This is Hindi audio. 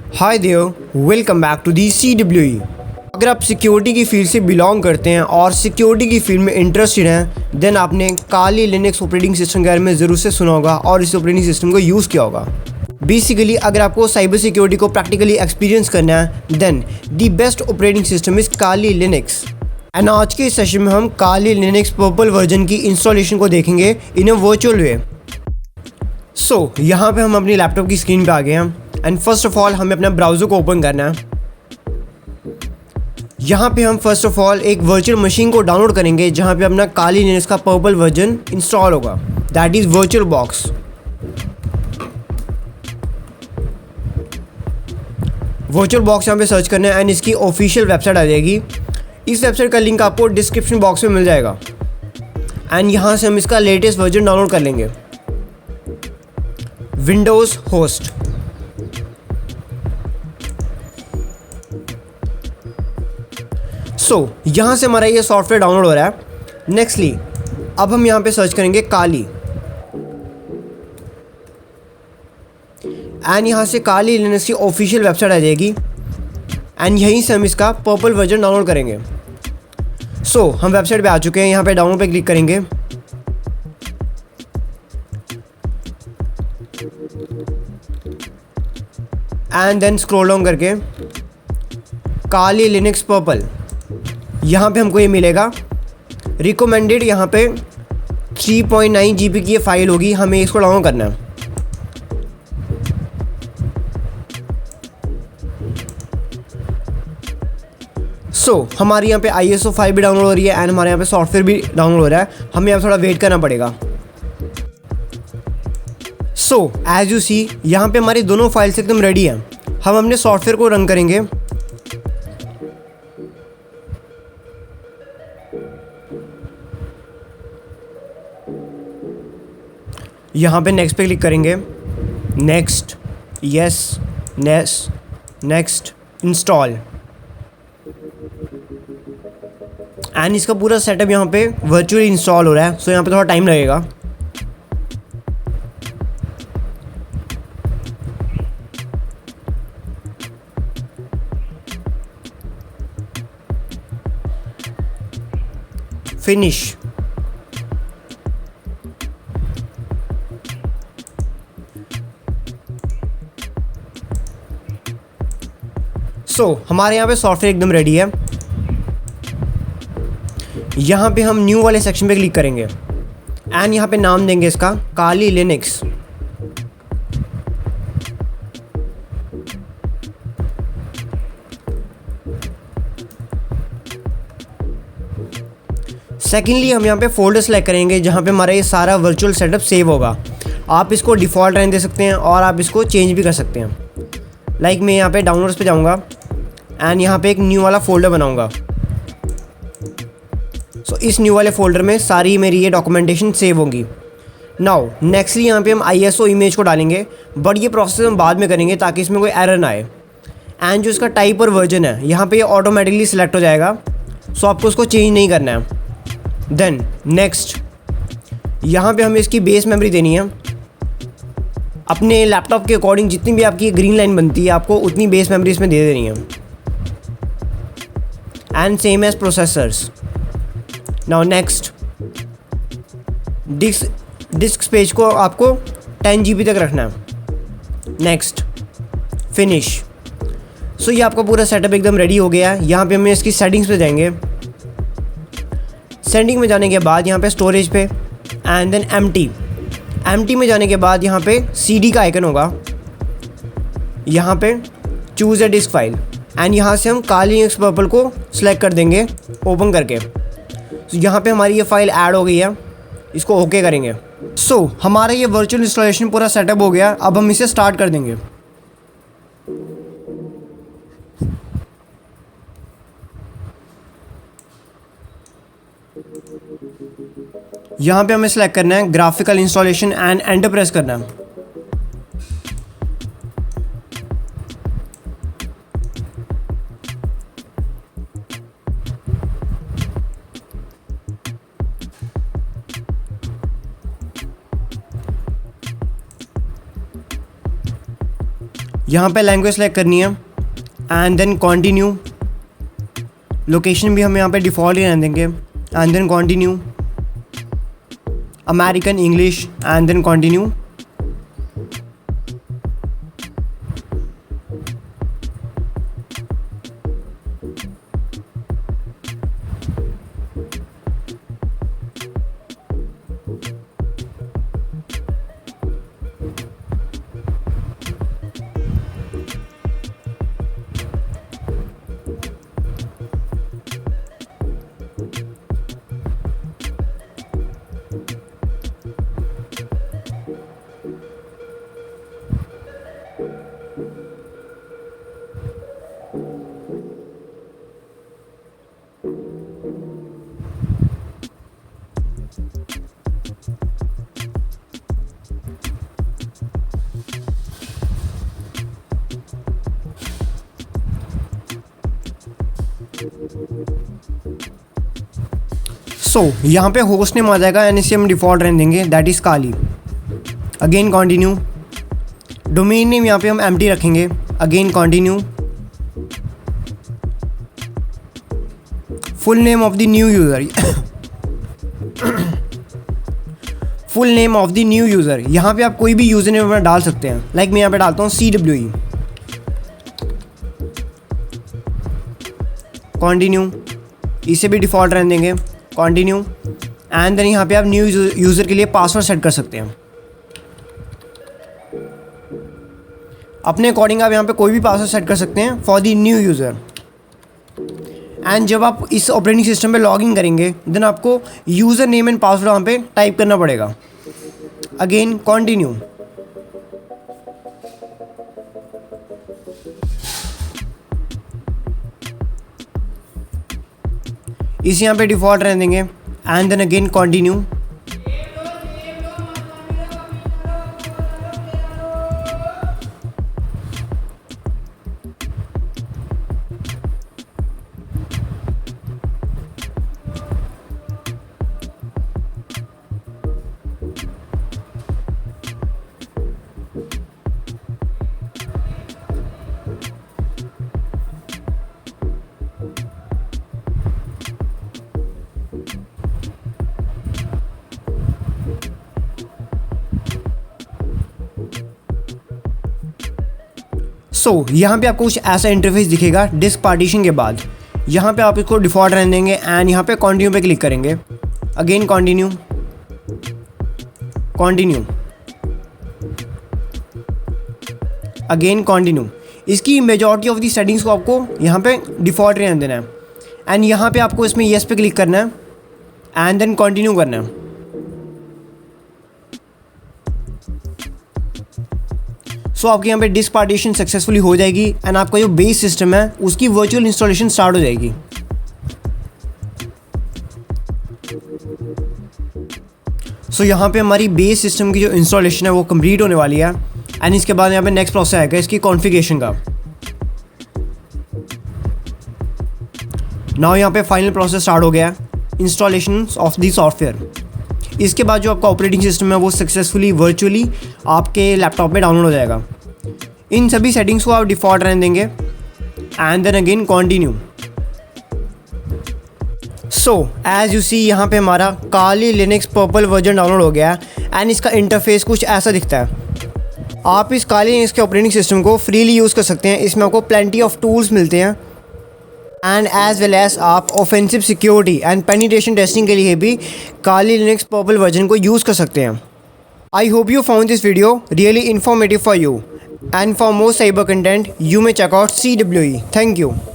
Hi there, welcome back to the CWE। अगर आप सिक्योरिटी की फील्ड से बिलोंग करते हैं और सिक्योरिटी की फील्ड में इंटरेस्टेड हैं, देन आपने काली लिनक्स ऑपरेटिंग सिस्टम के बारे में ज़रूर से सुना होगा और इस ऑपरेटिंग सिस्टम को यूज़ किया होगा। बेसिकली अगर आपको साइबर सिक्योरिटी को प्रैक्टिकली एक्सपीरियंस करना है, then the best operating system is Kali Linux. And आज के इस सेशन में हम काली लिनक्स पर्पल वर्जन की इंस्टॉलेशन को देखेंगे इन अ वर्चुअल वे। सो यहाँ पे हम अपनी लैपटॉप की स्क्रीन पे आ गए हैं एंड फर्स्ट ऑफ ऑल हमें अपना ब्राउज़र को ओपन करना है। यहाँ पे हम फर्स्ट ऑफ ऑल एक वर्चुअल मशीन को डाउनलोड करेंगे जहाँ पे अपना काली लिनक्स का पर्पल वर्जन इंस्टॉल होगा, that is virtual box. Virtual box यहाँ पे सर्च करना है एंड इसकी ऑफिशियल वेबसाइट आ जाएगी। इस वेबसाइट का लिंक आपको डिस्क्रिप्शन बॉक्स में मिल जाएगा एंड यहाँ से हम इसका लेटेस्ट वर्जन डाउनलोड कर लेंगे, विंडोज़ होस्ट। यहाँ से हमारा ये सॉफ्टवेयर डाउनलोड हो रहा है। नेक्स्टली अब हम यहाँ पे सर्च करेंगे काली एंड यहाँ से काली लिनक्स की ऑफिशियल वेबसाइट आ जाएगी एंड यहीं से हम इसका पर्पल वर्जन डाउनलोड करेंगे। हम वेबसाइट पे आ चुके हैं। यहाँ पे डाउनलोड पे क्लिक करेंगे एंड देन स्क्रॉल डाउन करके काली लिनक्स पर्पल, यहाँ पे हमको ये मिलेगा रिकमेंडेड। यहाँ पे 3.9 GB की ये फाइल होगी, हमें इसको डाउनलोड करना है। हमारे यहाँ पे ISO फाइल भी डाउनलोड हो रही है एंड हमारे यहाँ पे सॉफ्टवेयर भी डाउनलोड हो रहा है। हमें यहाँ थोड़ा वेट करना पड़ेगा। एज यू सी यहाँ पे हमारी दोनों फाइल्स एकदम रेडी हैं। हम अपने सॉफ्टवेयर को रन करेंगे। यहाँ पे नेक्स्ट पे क्लिक करेंगे, next, yes, next, install and इसका पूरा सेटअप यहाँ पे वर्चुअली इंस्टॉल हो रहा है। यहाँ पे थोड़ा टाइम लगेगा। फिनिश। हमारे यहाँ पे सॉफ्टवेयर एकदम रेडी है। यहाँ पे हम न्यू वाले सेक्शन पे क्लिक करेंगे एंड यहाँ पे नाम देंगे इसका काली लिनक्स। सेकेंडली हम यहाँ पे फोल्डर सेलेक्ट करेंगे जहाँ पे हमारा ये सारा वर्चुअल सेटअप सेव होगा। आप इसको डिफ़ॉल्ट रहने दे सकते हैं और आप इसको चेंज भी कर सकते हैं। लाइक मैं यहाँ पे डाउनलोड्स पे जाऊँगा एंड यहाँ पे एक न्यू वाला फ़ोल्डर बनाऊँगा। इस न्यू वाले फ़ोल्डर में सारी मेरी ये डॉक्यूमेंटेशन सेव होंगी। नाउ नेक्स्टली यहाँ पे हम ISO इमेज को डालेंगे, बट ये प्रोसेस हम बाद में करेंगे ताकि इसमें कोई एरर ना आए। एंड जो इसका टाइप और वर्जन है यहाँ पे ये ऑटोमेटिकली सिलेक्ट हो जाएगा, आपको उसको चेंज नहीं करना है। देन नेक्स्ट, यहाँ पे हमें इसकी बेस मेमोरी देनी है। अपने लैपटॉप के अकॉर्डिंग जितनी भी आपकी ग्रीन लाइन बनती है आपको उतनी बेस मेमोरी इसमें दे देनी है। And same as processors. Now next, disk space को आपको 10 GB तक रखना है। Next, finish. ये आपका पूरा सेटअप एकदम रेडी हो गया है। यहाँ पे हम इसकी सेटिंग्स पे जाएंगे। सेटिंग में जाने के बाद यहाँ पे स्टोरेज पे एंड देन एम्प्टी में जाने के बाद यहाँ पे CD का आइकन होगा। यहाँ पे choose a disc file and यहाँ से हम काली लिनक्स पर्पल को सिलेक्ट कर देंगे ओपन करके। यहाँ पे हमारी ये फाइल ऐड हो गई है, इसको ओके करेंगे। हमारा ये वर्चुअल इंस्टॉलेशन पूरा सेटअप हो गया। अब हम इसे स्टार्ट कर देंगे। यहाँ पे हमें सेलेक्ट करना है graphical installation and enter press करना है। यहाँ पे लैंग्वेज सेलेक्ट करनी है एंड देन कंटिन्यू। लोकेशन भी हम यहाँ पे डिफ़ॉल्ट ही रहने देंगे and then continue. American English and then continue. यहाँ पे होस्ट नेम आ जाएगा एंड इसे हम डिफ़ॉल्ट रहने देंगे, that is Kali. Again continue. Domain name यहाँ पे हम एम्प्टी रखेंगे, again continue. Full name of the new user full name of the new user, यहाँ पे आप कोई भी यूज़र नेम अपना डाल सकते हैं। लाइक मैं यहाँ पे डालता हूँ CWE। कंटिन्यू, इसे भी डिफ़ॉल्ट रहने देंगे, कंटिन्यू। एंड देन यहाँ पे आप न्यू यूज़र के लिए पासवर्ड सेट कर सकते हैं। अपने अकॉर्डिंग आप यहाँ पे कोई भी पासवर्ड सेट कर सकते हैं for the new user. And जब आप इस ऑपरेटिंग सिस्टम पे लॉगिन करेंगे देन आपको यूज़र नेम एंड पासवर्ड वहाँ पे टाइप करना पड़ेगा। Again continue. इसे यहाँ पे डिफ़ॉल्ट रहने देंगे एंड देन अगेन कंटिन्यू। यहाँ पे आपको कुछ ऐसा इंटरफेस दिखेगा डिस्क पार्टीशन के बाद। यहाँ पे आप इसको डिफ़ॉल्ट रहने देंगे एंड यहाँ पे कंटिन्यू पे क्लिक करेंगे। Again continue, continue, again continue. इसकी मेजॉरिटी ऑफ दी सेटिंग्स को आपको यहाँ पे डिफ़ॉल्ट रहने देना है एंड यहाँ पे आपको इसमें येस पे क्लिक करना है एंड देन कंटिन्यू करना है। आपके यहाँ पे डिस्क पार्टीशन सक्सेसफुली हो जाएगी एंड आपका जो बेस सिस्टम है उसकी वर्चुअल इंस्टॉलेशन स्टार्ट हो जाएगी। यहाँ पे हमारी बेस सिस्टम की जो इंस्टॉलेशन है वो कंप्लीट होने वाली है एंड इसके बाद यहाँ पे नेक्स्ट प्रोसेस आएगा इसकी कॉन्फ़िगरेशन का। नाउ यहाँ पे फाइनल प्रोसेस स्टार्ट हो गया है, इंस्टॉलेशन ऑफ दी सॉफ्टवेयर। इसके बाद जो आपका ऑपरेटिंग सिस्टम है वो सक्सेसफुली वर्चुअली आपके लैपटॉप में डाउनलोड हो जाएगा। इन सभी सेटिंग्स को आप डिफ़ॉल्ट रहने देंगे and then again continue. As you see यहाँ पे हमारा Kali Linux purple version download हो गया एंड इसका इंटरफेस कुछ ऐसा दिखता है। आप इस काली लिनक्स के ऑपरेटिंग सिस्टम को फ्रीली यूज़ कर सकते हैं। इसमें आपको प्लेंटी ऑफ टूल्स मिलते हैं एंड एज वेल एज आप offensive security and penetration testing के लिए भी काली लिनक्स पर्पल वर्जन को यूज़ कर सकते हैं। I hope you found this video really informative for you, and for more cyber content you may check out CWE. Thank you.